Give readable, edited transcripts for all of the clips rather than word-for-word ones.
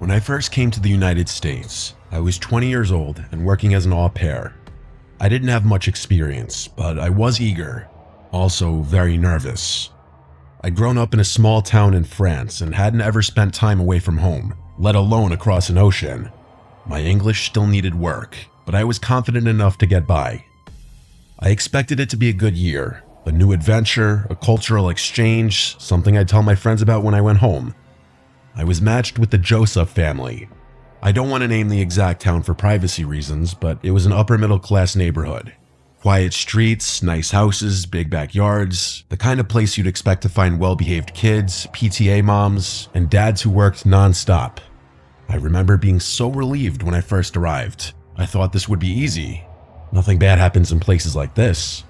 When I first came to the United States, I was 20 years old and working as an au pair. I didn't have much experience, but I was eager, also very nervous. I'd grown up in a small town in France and hadn't ever spent time away from home, let alone across an ocean. My English still needed work, but I was confident enough to get by. I expected it to be a good year, a new adventure, a cultural exchange, something I'd tell my friends about when I went home. I was matched with the Joseph family. I don't want to name the exact town for privacy reasons, but it was an upper middle class neighborhood. Quiet streets, nice houses, big backyards, the kind of place you'd expect to find well-behaved kids, PTA moms, and dads who worked non-stop. I remember being so relieved when I first arrived. I thought this would be easy. Nothing bad happens in places like this.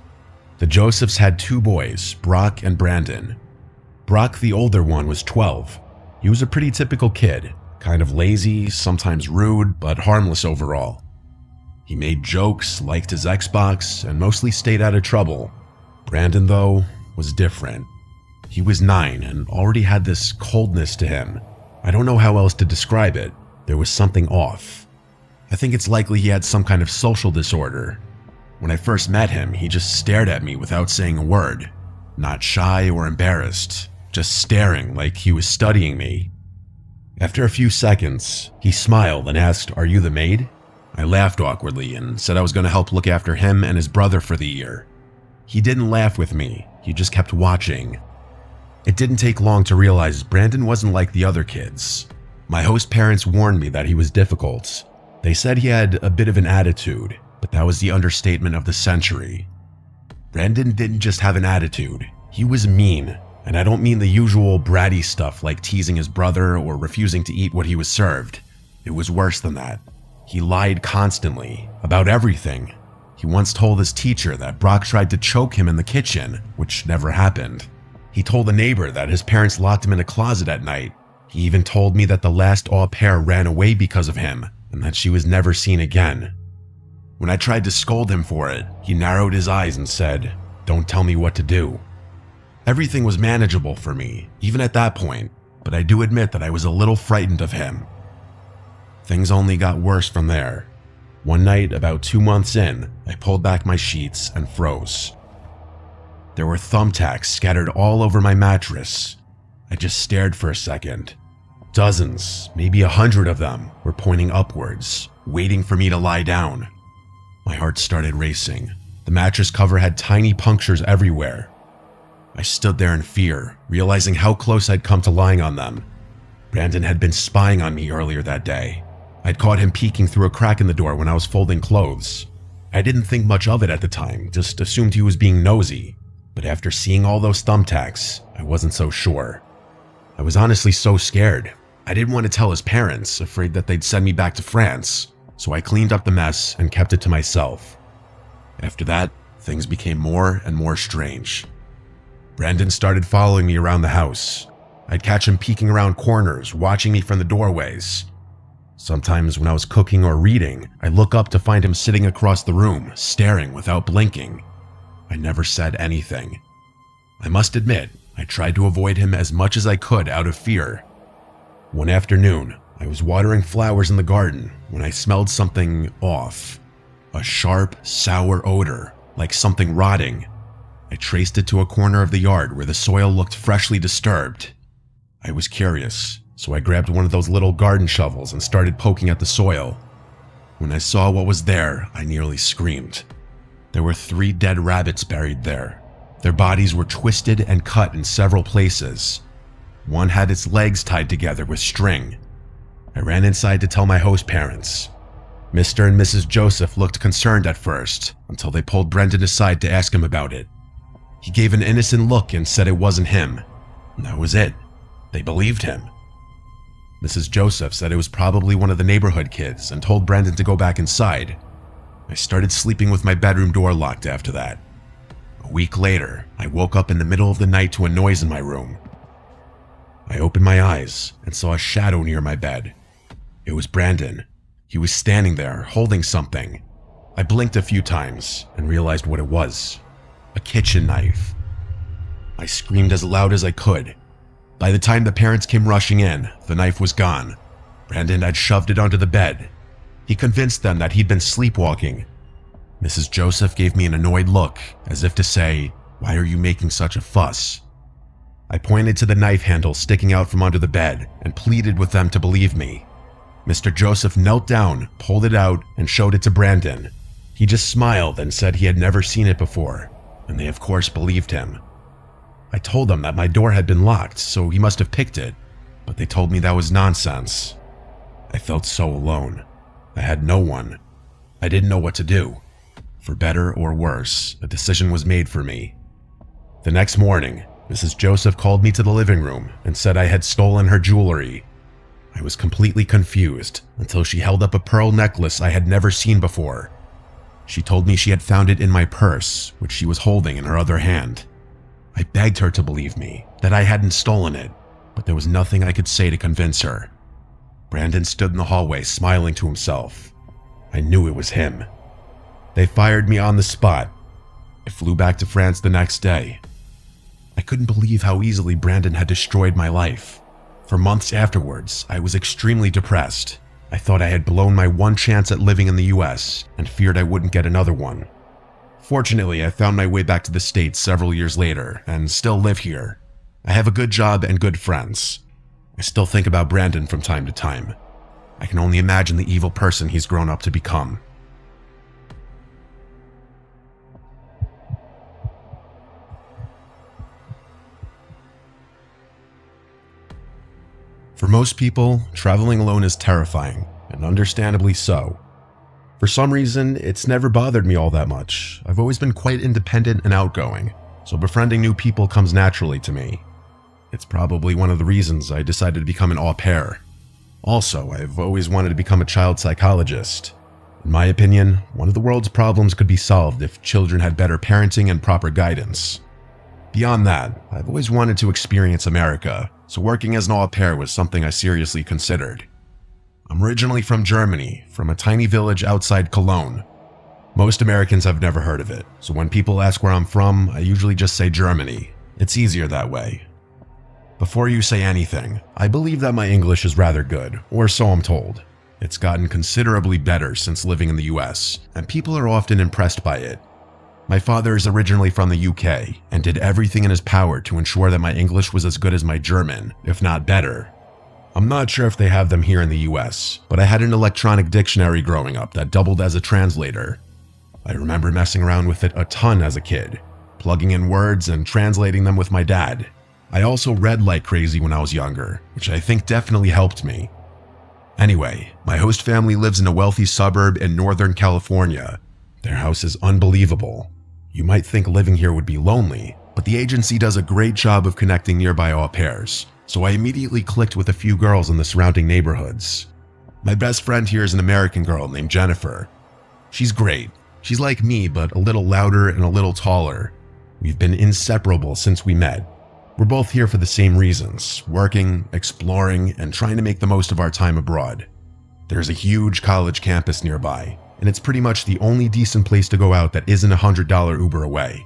The Josephs had two boys, Brock and Brandon. Brock, the older one, was 12. He was a pretty typical kid, kind of lazy, sometimes rude, but harmless overall. He made jokes, liked his Xbox, and mostly stayed out of trouble. Brandon, though, was different. He was 9 and already had this coldness to him. I don't know how else to describe it. There was something off. I think it's likely he had some kind of social disorder. When I first met him, he just stared at me without saying a word. Not shy or embarrassed, just staring like he was studying me. After a few seconds, he smiled and asked, "Are you the maid?" I laughed awkwardly and said I was going to help look after him and his brother for the year. He didn't laugh with me, he just kept watching. It didn't take long to realize Brandon wasn't like the other kids. My host parents warned me that he was difficult. They said he had a bit of an attitude, but that was the understatement of the century. Brandon didn't just have an attitude, he was mean. And I don't mean the usual bratty stuff like teasing his brother or refusing to eat what he was served. It was worse than that. He lied constantly, about everything. He once told his teacher that Brock tried to choke him in the kitchen, which never happened. He told a neighbor that his parents locked him in a closet at night. He even told me that the last au pair ran away because of him, and that she was never seen again. When I tried to scold him for it, he narrowed his eyes and said, "Don't tell me what to do." Everything was manageable for me, even at that point, but I do admit that I was a little frightened of him. Things only got worse from there. One night, about 2 months in, I pulled back my sheets and froze. There were thumbtacks scattered all over my mattress. I just stared for a second. Dozens, maybe 100 of them, were pointing upwards, waiting for me to lie down. My heart started racing. The mattress cover had tiny punctures everywhere. I stood there in fear, realizing how close I'd come to lying on them. Brandon had been spying on me earlier that day. I'd caught him peeking through a crack in the door when I was folding clothes. I didn't think much of it at the time, just assumed he was being nosy. But after seeing all those thumbtacks, I wasn't so sure. I was honestly so scared. I didn't want to tell his parents, afraid that they'd send me back to France, so I cleaned up the mess and kept it to myself. After that, things became more and more strange. Brandon started following me around the house. I'd catch him peeking around corners, watching me from the doorways. Sometimes when I was cooking or reading, I'd look up to find him sitting across the room, staring without blinking. I never said anything. I must admit, I tried to avoid him as much as I could out of fear. One afternoon, I was watering flowers in the garden when I smelled something off. A sharp, sour odor, like something rotting. I traced it to a corner of the yard where the soil looked freshly disturbed. I was curious, so I grabbed one of those little garden shovels and started poking at the soil. When I saw what was there, I nearly screamed. There were 3 dead rabbits buried there. Their bodies were twisted and cut in several places. One had its legs tied together with string. I ran inside to tell my host parents. Mr. and Mrs. Joseph looked concerned at first, until they pulled Brendan aside to ask him about it. He gave an innocent look and said it wasn't him. And that was it. They believed him. Mrs. Joseph said it was probably one of the neighborhood kids and told Brandon to go back inside. I started sleeping with my bedroom door locked after that. A week later, I woke up in the middle of the night to a noise in my room. I opened my eyes and saw a shadow near my bed. It was Brandon. He was standing there, holding something. I blinked a few times and realized what it was. A kitchen knife. I screamed as loud as I could. By the time the parents came rushing in, the knife was gone. Brandon had shoved it under the bed. He convinced them that he'd been sleepwalking. Mrs. Joseph gave me an annoyed look, as if to say, "Why are you making such a fuss?" I pointed to the knife handle sticking out from under the bed and pleaded with them to believe me. Mr. Joseph knelt down, pulled it out, and showed it to Brandon. He just smiled and said he had never seen it before, and they of course believed him. I told them that my door had been locked, so he must have picked it, but they told me that was nonsense. I felt so alone. I had no one. I didn't know what to do. For better or worse, a decision was made for me. The next morning, Mrs. Joseph called me to the living room and said I had stolen her jewelry. I was completely confused until she held up a pearl necklace I had never seen before. She told me she had found it in my purse, which she was holding in her other hand. I begged her to believe me, that I hadn't stolen it, but there was nothing I could say to convince her. Brandon stood in the hallway smiling to himself. I knew it was him. They fired me on the spot. I flew back to France the next day. I couldn't believe how easily Brandon had destroyed my life. For months afterwards, I was extremely depressed. I thought I had blown my one chance at living in the US and feared I wouldn't get another one. Fortunately, I found my way back to the States several years later and still live here. I have a good job and good friends. I still think about Brandon from time to time. I can only imagine the evil person he's grown up to become. For most people, traveling alone is terrifying, and understandably so. For some reason, it's never bothered me all that much. I've always been quite independent and outgoing, so befriending new people comes naturally to me. It's probably one of the reasons I decided to become an au pair. Also, I've always wanted to become a child psychologist. In my opinion, one of the world's problems could be solved if children had better parenting and proper guidance. Beyond that, I've always wanted to experience America, so working as an au pair was something I seriously considered. I'm originally from Germany, from a tiny village outside Cologne. Most Americans have never heard of it, so when people ask where I'm from, I usually just say Germany. It's easier that way. Before you say anything, I believe that my English is rather good, or so I'm told. It's gotten considerably better since living in the US, and people are often impressed by it. My father is originally from the UK and did everything in his power to ensure that my English was as good as my German, if not better. I'm not sure if they have them here in the US, but I had an electronic dictionary growing up that doubled as a translator. I remember messing around with it a ton as a kid, plugging in words and translating them with my dad. I also read like crazy when I was younger, which I think definitely helped me. Anyway, my host family lives in a wealthy suburb in Northern California. Their house is unbelievable. You might think living here would be lonely, but the agency does a great job of connecting nearby au pairs, so I immediately clicked with a few girls in the surrounding neighborhoods. My best friend here is an American girl named Jennifer. She's great. She's like me, but a little louder and a little taller. We've been inseparable since we met. We're both here for the same reasons, working, exploring, and trying to make the most of our time abroad. There's a huge college campus nearby, and it's pretty much the only decent place to go out that isn't a $100 Uber away.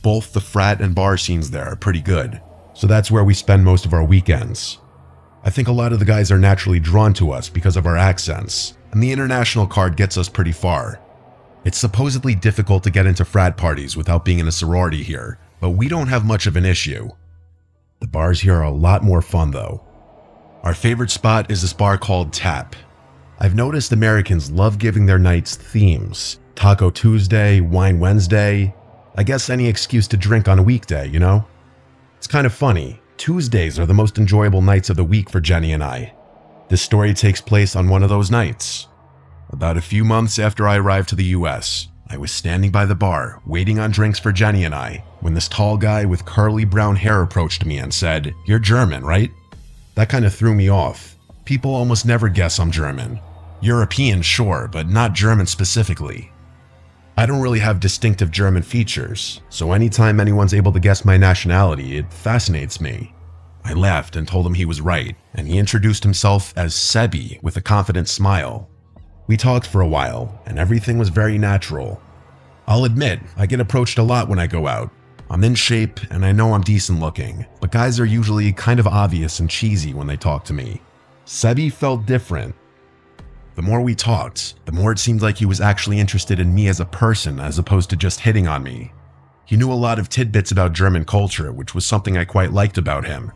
Both the frat and bar scenes there are pretty good, so that's where we spend most of our weekends. I think a lot of the guys are naturally drawn to us because of our accents, and the international card gets us pretty far. It's supposedly difficult to get into frat parties without being in a sorority here, but we don't have much of an issue. The bars here are a lot more fun though. Our favorite spot is this bar called Tap. I've noticed Americans love giving their nights themes. Taco Tuesday, Wine Wednesday. I guess any excuse to drink on a weekday, you know? It's kind of funny. Tuesdays are the most enjoyable nights of the week for Jenny and I. This story takes place on one of those nights. About a few months after I arrived to the US, I was standing by the bar, waiting on drinks for Jenny and I, when this tall guy with curly brown hair approached me and said, "You're German, right?" That kind of threw me off. People almost never guess I'm German. European, sure, but not German specifically. I don't really have distinctive German features, so anytime anyone's able to guess my nationality, it fascinates me. I laughed and told him he was right, and he introduced himself as Sebi with a confident smile. We talked for a while, and everything was very natural. I'll admit, I get approached a lot when I go out. I'm in shape, and I know I'm decent looking, but guys are usually kind of obvious and cheesy when they talk to me. Sebi felt different. The more we talked, the more it seemed like he was actually interested in me as a person as opposed to just hitting on me. He knew a lot of tidbits about German culture, which was something I quite liked about him.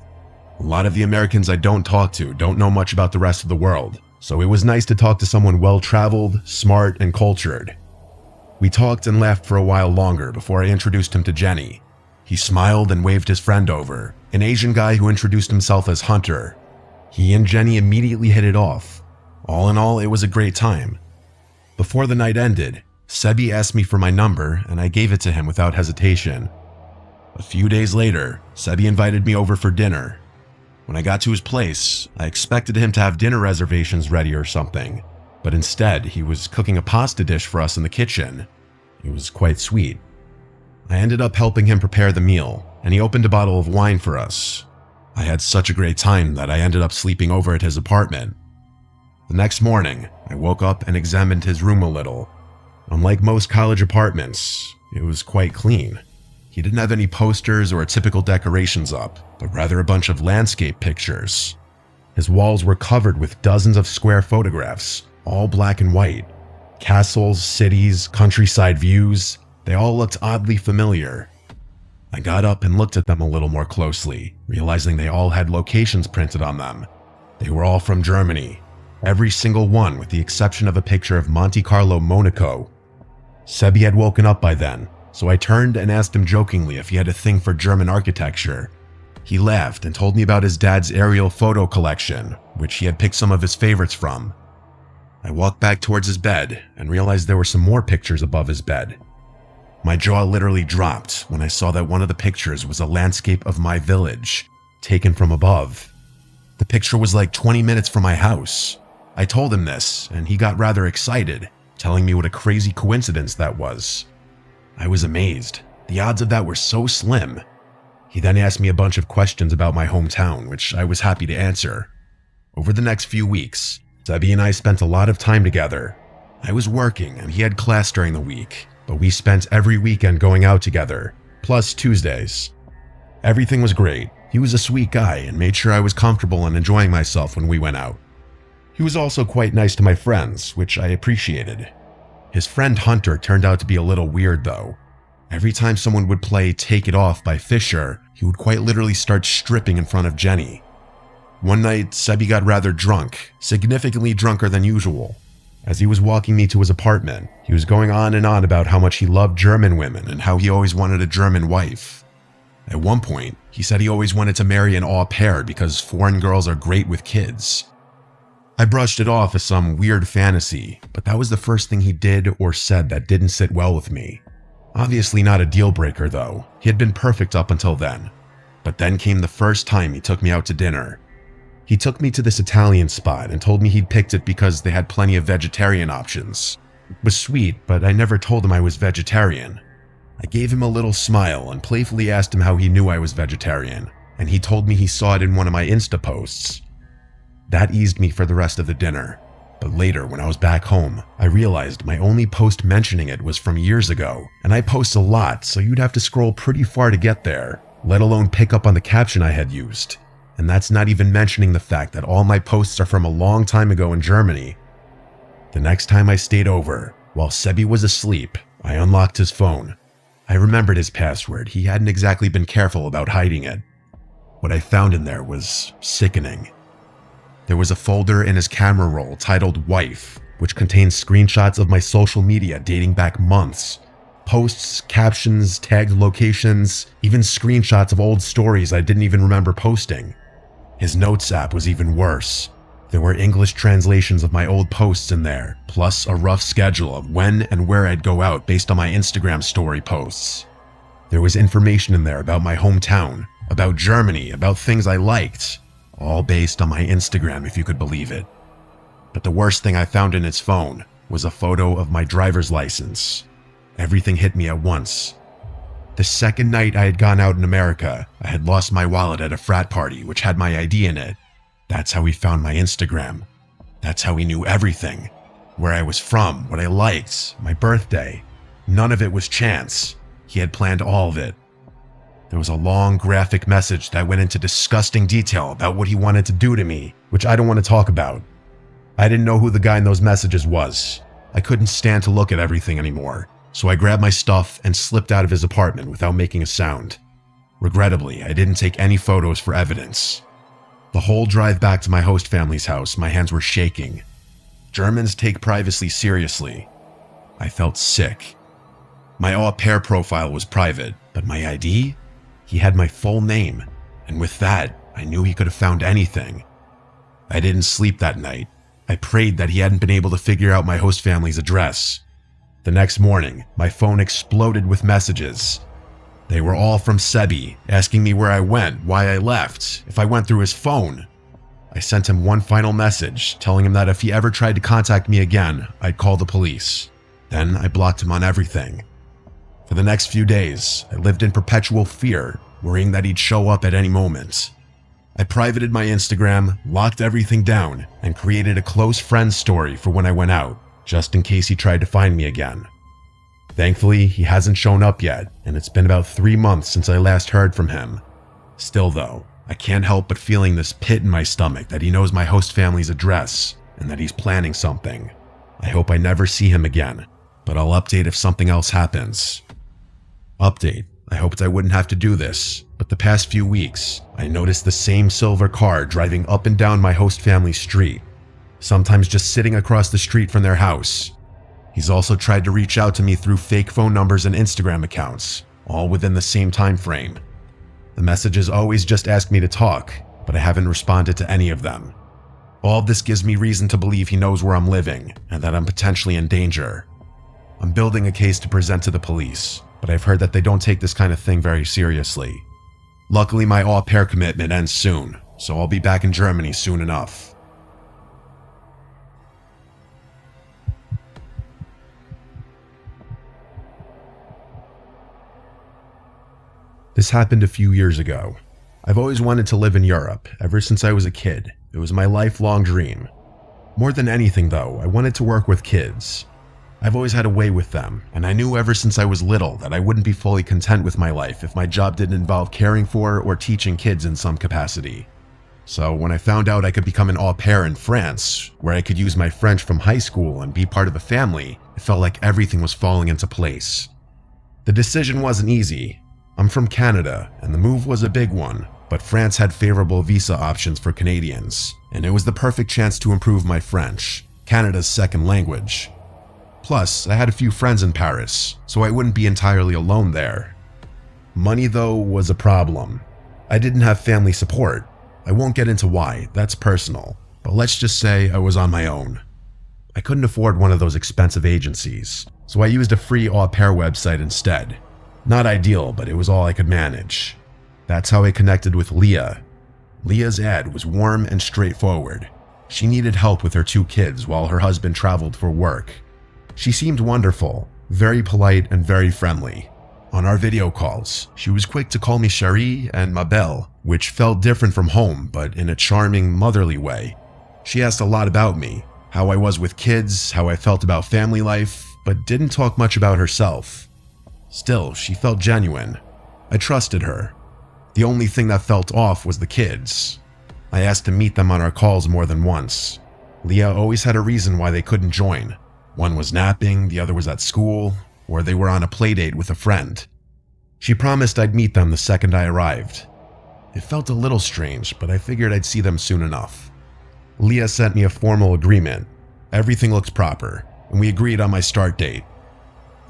A lot of the Americans I don't talk to don't know much about the rest of the world, so it was nice to talk to someone well-traveled, smart, and cultured. We talked and laughed for a while longer before I introduced him to Jenny. He smiled and waved his friend over, an Asian guy who introduced himself as Hunter. He and Jenny immediately hit it off. All in all, it was a great time. Before the night ended, Sebi asked me for my number and I gave it to him without hesitation. A few days later, Sebi invited me over for dinner. When I got to his place, I expected him to have dinner reservations ready or something, but instead he was cooking a pasta dish for us in the kitchen. It was quite sweet. I ended up helping him prepare the meal, and he opened a bottle of wine for us. I had such a great time that I ended up sleeping over at his apartment. The next morning, I woke up and examined his room a little. Unlike most college apartments, it was quite clean. He didn't have any posters or typical decorations up, but rather a bunch of landscape pictures. His walls were covered with dozens of square photographs, all black and white. Castles, cities, countryside views, they all looked oddly familiar. I got up and looked at them a little more closely, realizing they all had locations printed on them. They were all from Germany. Every single one with the exception of a picture of Monte Carlo, Monaco. Sebi had woken up by then, so I turned and asked him jokingly if he had a thing for German architecture. He laughed and told me about his dad's aerial photo collection, which he had picked some of his favorites from. I walked back towards his bed and realized there were some more pictures above his bed. My jaw literally dropped when I saw that one of the pictures was a landscape of my village, taken from above. The picture was like 20 minutes from my house. I told him this, and he got rather excited, telling me what a crazy coincidence that was. I was amazed. The odds of that were so slim. He then asked me a bunch of questions about my hometown, which I was happy to answer. Over the next few weeks, Sebi and I spent a lot of time together. I was working and he had class during the week, but we spent every weekend going out together, plus Tuesdays. Everything was great. He was a sweet guy and made sure I was comfortable and enjoying myself when we went out. He was also quite nice to my friends, which I appreciated. His friend Hunter turned out to be a little weird though. Every time someone would play Take It Off by Fisher, he would quite literally start stripping in front of Jenny. One night, Sebi got rather drunk, significantly drunker than usual. As he was walking me to his apartment, he was going on and on about how much he loved German women and how he always wanted a German wife. At one point, he said he always wanted to marry an au pair because foreign girls are great with kids. I brushed it off as some weird fantasy, but that was the first thing he did or said that didn't sit well with me. Obviously not a deal breaker though, he had been perfect up until then. But then came the first time he took me out to dinner. He took me to this Italian spot and told me he'd picked it because they had plenty of vegetarian options. It was sweet, but I never told him I was vegetarian. I gave him a little smile and playfully asked him how he knew I was vegetarian, and he told me he saw it in one of my Insta posts. That eased me for the rest of the dinner, but later when I was back home, I realized my only post mentioning it was from years ago, and I post a lot, so you'd have to scroll pretty far to get there, let alone pick up on the caption I had used. And that's not even mentioning the fact that all my posts are from a long time ago in Germany. The next time I stayed over, while Sebi was asleep, I unlocked his phone. I remembered his password. He hadn't exactly been careful about hiding it. What I found in there was sickening. There was a folder in his camera roll titled Wife, which contained screenshots of my social media dating back months. Posts, captions, tagged locations, even screenshots of old stories I didn't even remember posting. His notes app was even worse. There were English translations of my old posts in there, plus a rough schedule of when and where I'd go out based on my Instagram story posts. There was information in there about my hometown, about Germany, about things I liked, all based on my Instagram if you could believe it. But the worst thing I found in his phone was a photo of my driver's license. Everything hit me at once. The second night I had gone out in America, I had lost my wallet at a frat party which had my ID in it. That's how he found my Instagram. That's how he knew everything. Where I was from, what I liked, my birthday. None of it was chance. He had planned all of it. There was a long graphic message that went into disgusting detail about what he wanted to do to me, which I don't want to talk about. I didn't know who the guy in those messages was. I couldn't stand to look at everything anymore, so I grabbed my stuff and slipped out of his apartment without making a sound. Regrettably, I didn't take any photos for evidence. The whole drive back to my host family's house, my hands were shaking. Germans take privacy seriously. I felt sick. My au pair profile was private, but my ID? He had my full name, and with that, I knew he could have found anything. I didn't sleep that night. I prayed that he hadn't been able to figure out my host family's address. The next morning, my phone exploded with messages. They were all from Sebi, asking me where I went, why I left, if I went through his phone. I sent him one final message, telling him that if he ever tried to contact me again, I'd call the police. Then I blocked him on everything. For the next few days, I lived in perpetual fear, worrying that he'd show up at any moment. I privated my Instagram, locked everything down, and created a close friends story for when I went out, just in case he tried to find me again. Thankfully, he hasn't shown up yet, and it's been about 3 months since I last heard from him. Still though, I can't help but feeling this pit in my stomach that he knows my host family's address, and that he's planning something. I hope I never see him again, but I'll update if something else happens. Update: I hoped I wouldn't have to do this, but the past few weeks, I noticed the same silver car driving up and down my host family's street, sometimes just sitting across the street from their house. He's also tried to reach out to me through fake phone numbers and Instagram accounts, all within the same time frame. The messages always just ask me to talk, but I haven't responded to any of them. All of this gives me reason to believe he knows where I'm living and that I'm potentially in danger. I'm building a case to present to the police, but I've heard that they don't take this kind of thing very seriously. Luckily, my au pair commitment ends soon, so I'll be back in Germany soon enough. This happened a few years ago. I've always wanted to live in Europe, ever since I was a kid. It was my lifelong dream. More than anything though, I wanted to work with kids. I've always had a way with them, and I knew ever since I was little that I wouldn't be fully content with my life if my job didn't involve caring for or teaching kids in some capacity. So when I found out I could become an au pair in France, where I could use my French from high school and be part of a family, it felt like everything was falling into place. The decision wasn't easy. I'm from Canada, and the move was a big one, but France had favorable visa options for Canadians, and it was the perfect chance to improve my French, Canada's second language. Plus, I had a few friends in Paris, so I wouldn't be entirely alone there. Money, though, was a problem. I didn't have family support. I won't get into why, that's personal, but let's just say I was on my own. I couldn't afford one of those expensive agencies, so I used a free au pair website instead. Not ideal, but it was all I could manage. That's how I connected with Leah. Leah's ad was warm and straightforward. She needed help with her 2 kids while her husband traveled for work. She seemed wonderful, very polite and very friendly. On our video calls, she was quick to call me chérie and ma belle, which felt different from home, but in a charming, motherly way. She asked a lot about me, how I was with kids, how I felt about family life, but didn't talk much about herself. Still, she felt genuine. I trusted her. The only thing that felt off was the kids. I asked to meet them on our calls more than once. Leah always had a reason why they couldn't join. One was napping, the other was at school, or they were on a playdate with a friend. She promised I'd meet them the second I arrived. It felt a little strange, but I figured I'd see them soon enough. Leah sent me a formal agreement. Everything looked proper, and we agreed on my start date.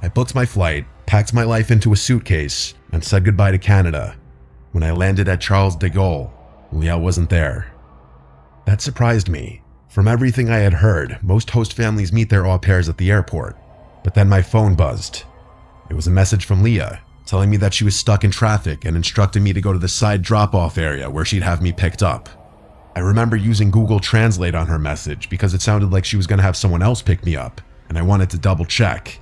I booked my flight, packed my life into a suitcase, and said goodbye to Canada. When I landed at Charles de Gaulle, Leah wasn't there. That surprised me. From everything I had heard, most host families meet their au pairs at the airport. But then my phone buzzed. It was a message from Leah, telling me that she was stuck in traffic and instructing me to go to the side drop-off area where she'd have me picked up. I remember using Google Translate on her message because it sounded like she was going to have someone else pick me up, and I wanted to double check.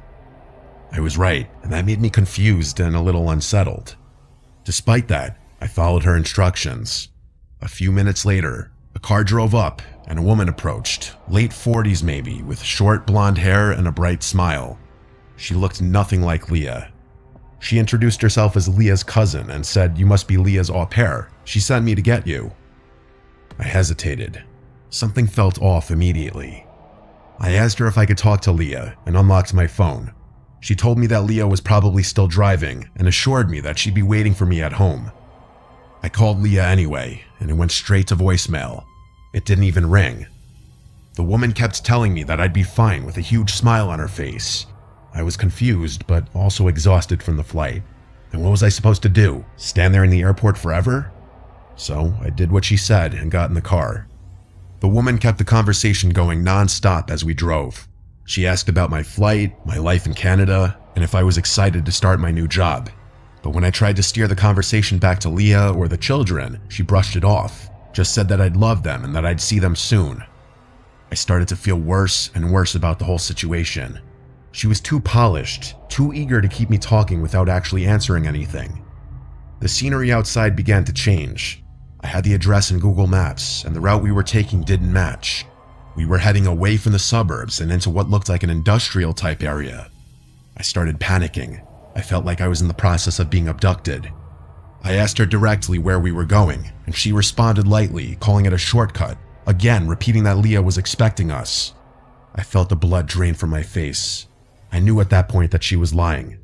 I was right, and that made me confused and a little unsettled. Despite that, I followed her instructions. A few minutes later, a car drove up and a woman approached, late 40s maybe, with short blonde hair and a bright smile. She looked nothing like Leah. She introduced herself as Leah's cousin and said, "You must be Leah's au pair. She sent me to get you." I hesitated. Something felt off immediately. I asked her if I could talk to Leah and unlocked my phone. She told me that Leah was probably still driving and assured me that she'd be waiting for me at home. I called Leah anyway, and it went straight to voicemail. It didn't even ring. The woman kept telling me that I'd be fine with a huge smile on her face. I was confused, but also exhausted from the flight. And what was I supposed to do? Stand there in the airport forever? So I did what she said and got in the car. The woman kept the conversation going non-stop as we drove. She asked about my flight, my life in Canada, and if I was excited to start my new job. But when I tried to steer the conversation back to Leah or the children, she brushed it off, just said that I'd love them and that I'd see them soon. I started to feel worse and worse about the whole situation. She was too polished, too eager to keep me talking without actually answering anything. The scenery outside began to change. I had the address in Google Maps, and the route we were taking didn't match. We were heading away from the suburbs and into what looked like an industrial-type area. I started panicking. I felt like I was in the process of being abducted. I asked her directly where we were going, and she responded lightly, calling it a shortcut, again repeating that Leah was expecting us. I felt the blood drain from my face. I knew at that point that she was lying.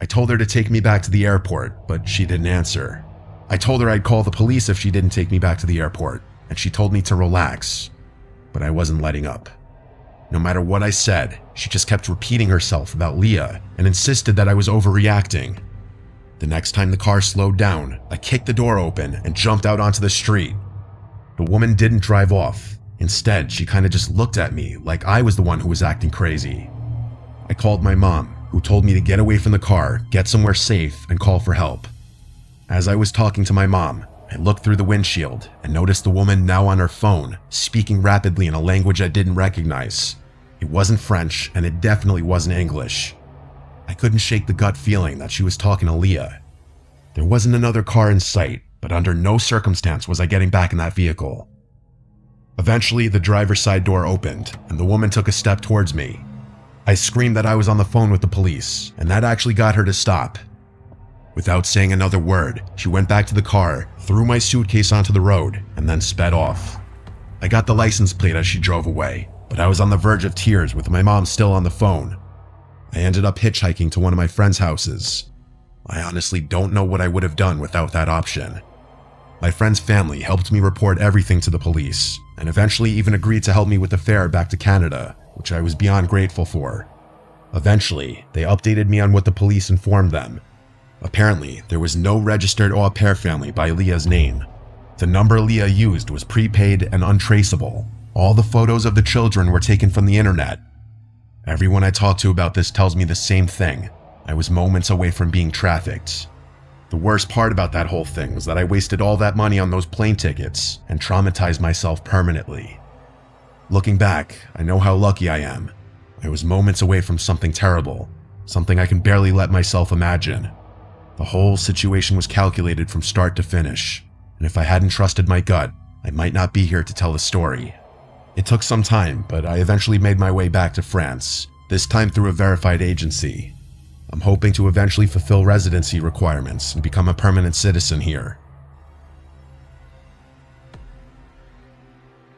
I told her to take me back to the airport, but she didn't answer. I told her I'd call the police if she didn't take me back to the airport, and she told me to relax. But I wasn't letting up. No matter what I said, she just kept repeating herself about Leah and insisted that I was overreacting. The next time the car slowed down, I kicked the door open and jumped out onto the street. The woman didn't drive off. Instead, she kind of just looked at me like I was the one who was acting crazy. I called my mom, who told me to get away from the car, get somewhere safe, and call for help. As I was talking to my mom, I looked through the windshield and noticed the woman now on her phone, speaking rapidly in a language I didn't recognize. It wasn't French, and it definitely wasn't English. I couldn't shake the gut feeling that she was talking to Leah. There wasn't another car in sight, but under no circumstance was I getting back in that vehicle. Eventually, the driver's side door opened, and the woman took a step towards me. I screamed that I was on the phone with the police, and that actually got her to stop. Without saying another word, she went back to the car, threw my suitcase onto the road, and then sped off. I got the license plate as she drove away, but I was on the verge of tears with my mom still on the phone. I ended up hitchhiking to one of my friends' houses. I honestly don't know what I would have done without that option. My friend's family helped me report everything to the police, and eventually even agreed to help me with the fare back to Canada, which I was beyond grateful for. Eventually, they updated me on what the police informed them. Apparently, there was no registered au pair family by Leah's name. The number Leah used was prepaid and untraceable. All the photos of the children were taken from the internet. Everyone I talked to about this tells me the same thing. I was moments away from being trafficked. The worst part about that whole thing was that I wasted all that money on those plane tickets and traumatized myself permanently. Looking back, I know how lucky I am. I was moments away from something terrible, something I can barely let myself imagine. The whole situation was calculated from start to finish, and if I hadn't trusted my gut, I might not be here to tell the story. It took some time, but I eventually made my way back to France, this time through a verified agency. I'm hoping to eventually fulfill residency requirements and become a permanent citizen here.